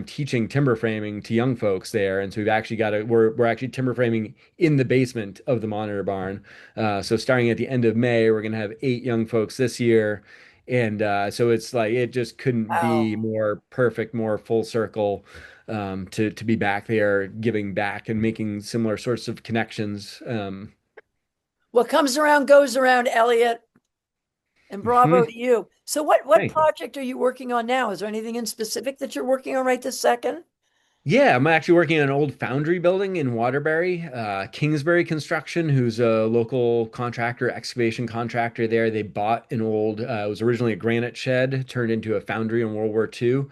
teaching timber framing to young folks there. And so we're actually timber framing in the basement of the Monitor Barn. So starting at the end of May, we're going to have 8 young folks this year. And so it's like, it just couldn't Wow. be more perfect, more full circle to be back there, giving back and making similar sorts of connections. What comes around goes around, Elliot, and bravo Mhm. to you. So what Thank you. project are you working on now? Is there anything in specific that you're working on right this second? Yeah, I'm actually working on an old foundry building in Waterbury. Kingsbury Construction, who's a local contractor, excavation contractor there. They bought an old, it was originally a granite shed, turned into a foundry in World War II.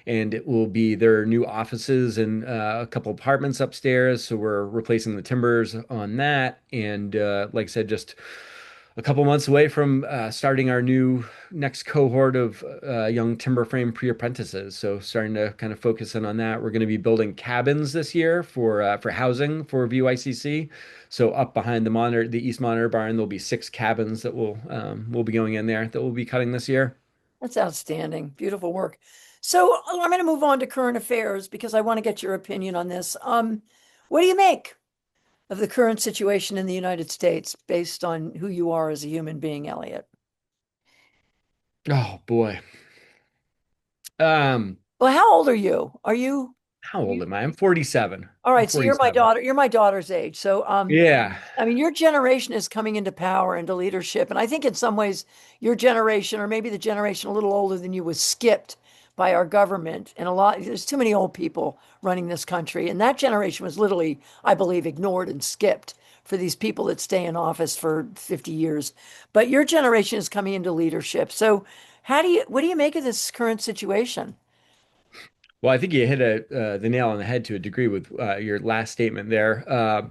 And it will be their new offices and a couple apartments upstairs. So we're replacing the timbers on that. And like I said, just a couple months away from starting our new next cohort of young timber frame pre-apprentices. So starting to kind of focus in on that. We're going to be building cabins this year for housing for VYCC. So up behind the East Monitor barn, there'll be 6 cabins that will be going in there that we'll be cutting this year. That's outstanding. Beautiful work. So I'm going to move on to current affairs because I want to get your opinion on this. What do you make of the current situation in the United States based on who you are as a human being, Elliot? Oh boy. Um, Well, how old are you? how Are old you am I? I'm 47. all I'm right, so you're my 47. daughter. You're my daughter's age. So, Yeah. I mean, your generation is coming into power, into leadership. And I think in some ways, your generation, or maybe the generation a little older than you, was skipped by our government. And there's too many old people running this country. And that generation was literally, I believe, ignored and skipped for these people that stay in office for 50 years. But your generation is coming into leadership. So, what do you make of this current situation? Well, I think you hit the nail on the head to a degree with your last statement there,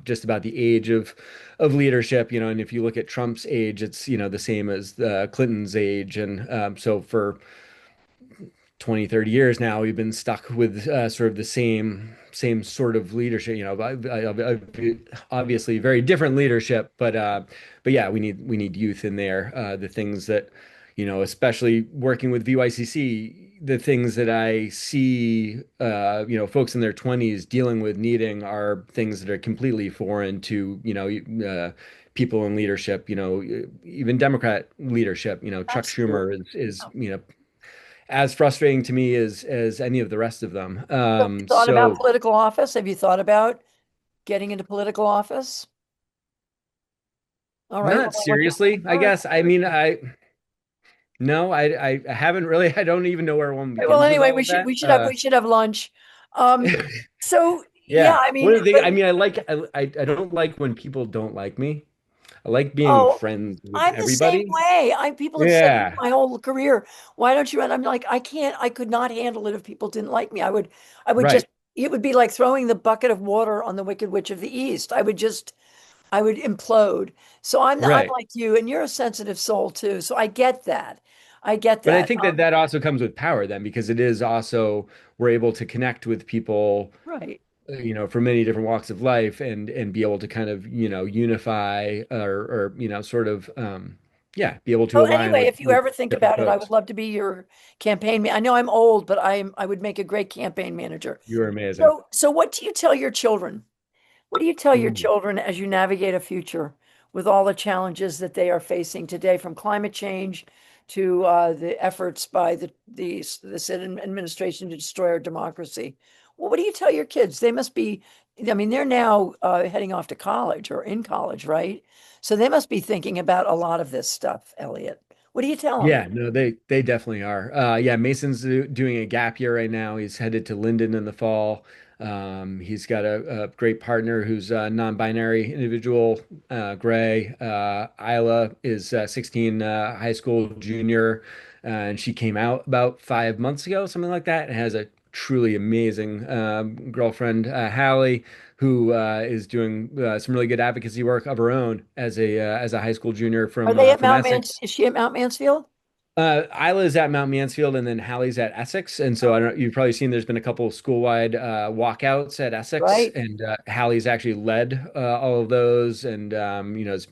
just about the age of leadership, and if you look at Trump's age, it's, the same as Clinton's age. And so for 20, 30 years now, we've been stuck with sort of the same sort of leadership, obviously very different leadership, but yeah, we need youth in there. The things that, especially working with VYCC, the things that I see, folks in their 20s dealing with needing are things that are completely foreign to, people in leadership, even Democrat leadership. Chuck Absolutely. Schumer is as frustrating to me as any of the rest of them. So have you thought about political office? Have you thought about getting into political office? All right. Well, Not seriously, I all right. guess. I mean, no, I haven't really. I don't even know where one Well, begins with anyway, all of that. we should have lunch. Um, so yeah, Yeah, I one mean, of the things. but I mean, I don't like when people don't like me. I like being oh, friends with I'm the same everybody. way. People have said to me Yeah, my whole career, why don't you run? I'm like, I can't, I could not handle it if people didn't like me. I would just, right, it would be like throwing the bucket of water on the Wicked Witch of the East. I would implode. So I'm right. like you, and you're a sensitive soul too. So I get that. I get But I that. think that that also comes with power then, because it is also we're able to connect with people Right. from many different walks of life and be able to kind of, unify or sort of, yeah, be able to Oh, align anyway, with, if you ever think different about it, I would folks. love to be your campaign man. I know I'm old, but I would make a great campaign manager. You're amazing. So what do you tell your children? What do you tell your Ooh. children as you navigate a future with all the challenges that they are facing today, from climate change to the efforts by this administration to destroy our democracy? Well, what do you tell your kids? They must be, I mean, they're now heading off to college or in college, right? So they must be thinking about a lot of this stuff, Elliot. What do you tell them? Yeah, no, they definitely are. Yeah, Mason's doing a gap year right now. He's headed to Linden in the fall. He's got a great partner who's a non-binary individual, Gray. Isla is 16, high school junior, and she came out about 5 months ago, something like that, and has a truly amazing girlfriend, Hallie, who is doing some really good advocacy work of her own as a high school junior Are they at from Mount Mans? Essex. Is she at Mount Mansfield? Isla's at Mount Mansfield, and then Hallie's at Essex. And so I don't, you've probably seen there's been a couple of school-wide walkouts at Essex, Right. and Hallie's actually led all of those. And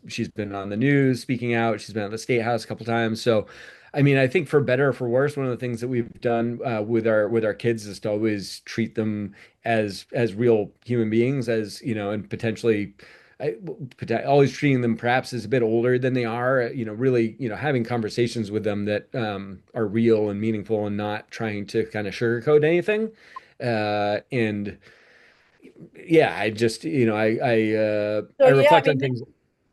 she's been on the news speaking out. She's been at the State House a couple times. So, I mean, I think for better or for worse, one of the things that we've done with our kids is to always treat them as real human beings, as and potentially. Always treating them perhaps as a bit older than they are, really, having conversations with them that are real and meaningful and not trying to kind of sugarcoat anything. And yeah, I just, I So yeah, I reflect on mean, things.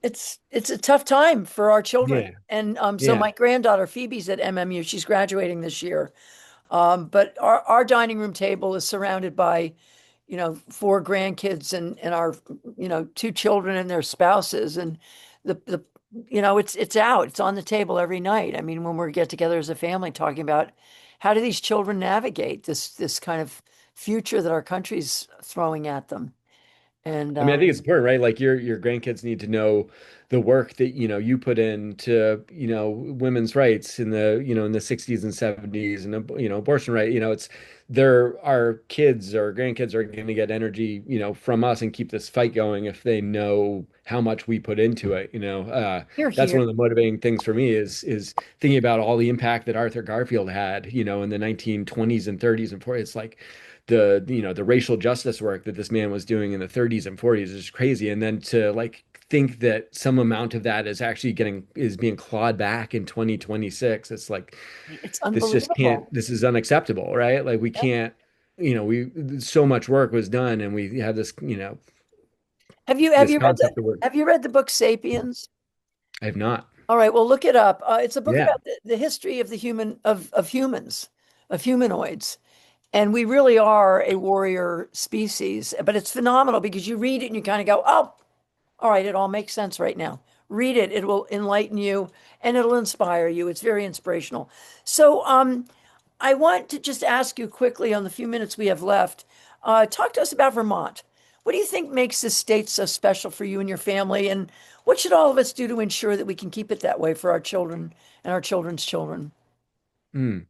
it's a tough time for our children. Yeah, And so yeah. my granddaughter Phoebe's at MMU. She's graduating this year. But our dining room table is surrounded by, four grandkids and our, two children and their spouses. And the it's out. It's on the table every night. I mean, when we get together as a family talking about how do these children navigate this kind of future that our country's throwing at them. And I mean, I think it's important, right? Like your grandkids need to know the work that, you put into, women's rights in the 60s and 70s and abortion right. Our kids or grandkids are going to get energy, from us and keep this fight going if they know how much we put into it. you're That's here. one of the motivating things for me is thinking about all the impact that Arthur Garfield had, in the 1920s and 30s and 40s. It's like the racial justice work that this man was doing in the 30s and 40s is crazy, and then to like think that some amount of that is being clawed back in 2026. It's like It's unbelievable. this is unacceptable, right? Like we Yep. can't, we so much work was done and we have this, Have you have this you read concept of work. the book Sapiens? I have not. All right, well, look it up. It's a book Yeah. about the history of the human of humans, of humanoids. And we really are a warrior species, but it's phenomenal because you read it and you kind of go, oh, all right, it all makes sense right now. Read it, it will enlighten you and it'll inspire you. It's very inspirational. So, I want to just ask you quickly on the few minutes we have left, talk to us about Vermont. What do you think makes this state so special for you and your family? And what should all of us do to ensure that we can keep it that way for our children and our children's children? Mm.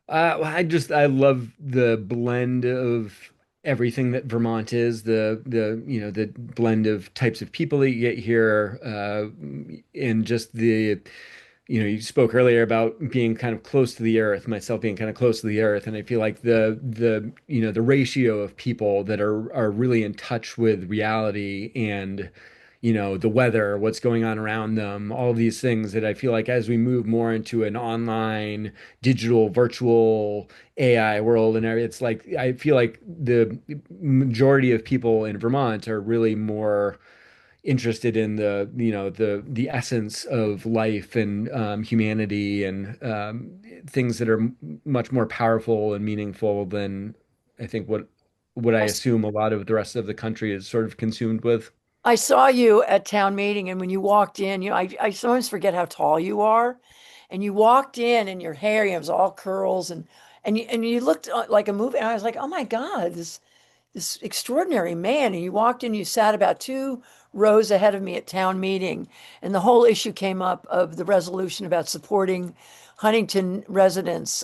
Well, I love the blend of everything that Vermont is, the blend of types of people that you get here, and just you spoke earlier about being kind of close to the earth, myself being kind of close to the earth, and I feel like the ratio of people that are really in touch with reality and the weather, what's going on around them, all of these things that I feel like as we move more into an online, digital, virtual AI world and everything, it's like I feel like the majority of people in Vermont are really more interested in the essence of life and humanity and things that are much more powerful and meaningful than I think what I I, assume a lot of the rest of the country is sort of consumed with. I saw you at town meeting, and when you walked in, I sometimes forget how tall you are. And you walked in, and your hair, it was all curls, and you looked like a movie. And I was like, oh my God, this extraordinary man. And you walked in, you sat about two rows ahead of me at town meeting, and the whole issue came up of the resolution about supporting Huntington residents.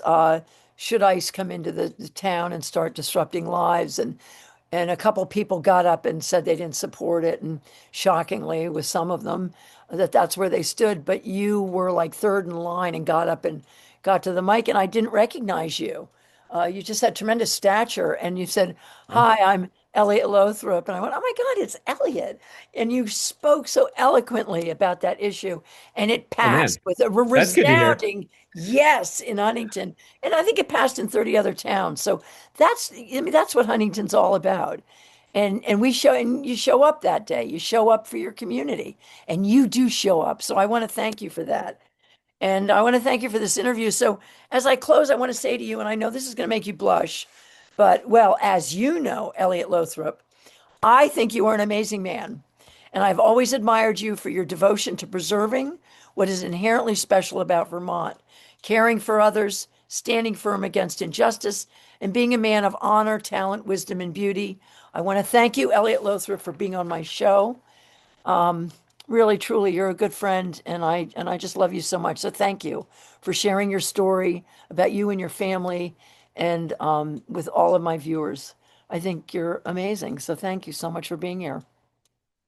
Should ICE come into the town and start disrupting lives? And a couple people got up and said they didn't support it, and shockingly, with some of them, that's where they stood. But you were like third in line and got up and got to the mic, and I didn't recognize you. You just had tremendous stature, and you said, Huh? "Hi, I'm Eliot Lothrop," and I went, "Oh my God, it's Eliot!" And you spoke so eloquently about that issue, and it Oh man, passed with a that's good to hear. resounding yes in Huntington, and I think it passed in 30 other towns. So I mean, that's what Huntington's all about. And we show and you show up that day. You show up for your community, and you do show up. So I want to thank you for that. And I want to thank you for this interview. So, as I close, I want to say to you, and I know this is going to make you blush, but well, as you know, Eliot Lothrop, I think you are an amazing man. And I've always admired you for your devotion to preserving what is inherently special about Vermont, caring for others, standing firm against injustice, and being a man of honor, talent, wisdom, and beauty. I want to thank you, Eliot Lothrop, for being on my show. Really, truly, you're a good friend, and I just love you so much. So thank you for sharing your story about you and your family, and with all of my viewers. I think you're amazing. So thank you so much for being here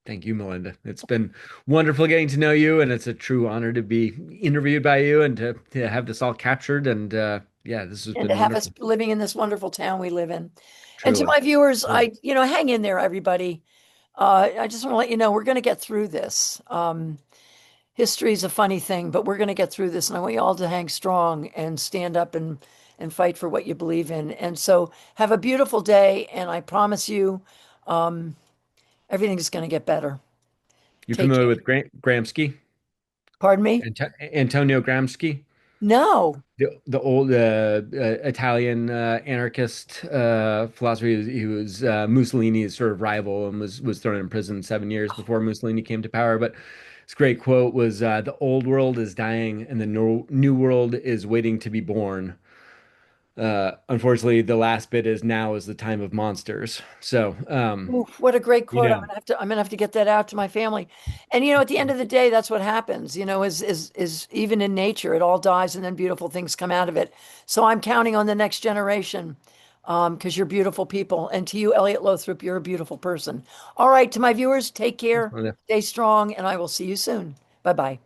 Thank you, Melinda. It's been wonderful getting to know you, and it's a true honor to be interviewed by you and to have this all captured. And yeah, this has and to been have us wonderful, living in this wonderful town we live in. And to truly. my viewers, Truly. hang in there, everybody. I just want to let you know we're going to get through this. History is a funny thing, but we're going to get through this, and I want you all to hang strong and stand up and fight for what you believe in. And so, have a beautiful day, and I promise you, everything is going to get better. You Take familiar care. with Gramsci? Pardon me? Antonio Gramsci? No. The old Italian anarchist philosopher. He was Mussolini's sort of rival and was thrown in prison 7 years before Mussolini came to power. But his great quote was, "The old world is dying, and the new world is waiting to be born." Unfortunately, the last bit is now is the time of monsters. So, Oof, what a great you quote. know, I'm gonna have to get that out to my family. And at the end of the day, that's what happens, is even in nature, it all dies and then beautiful things come out of it. So I'm counting on the next generation, because you're beautiful people. And to you, Elliot Lothrop, you're a beautiful person. All right, to my viewers, take care, stay strong, and I will see you soon. Bye-bye.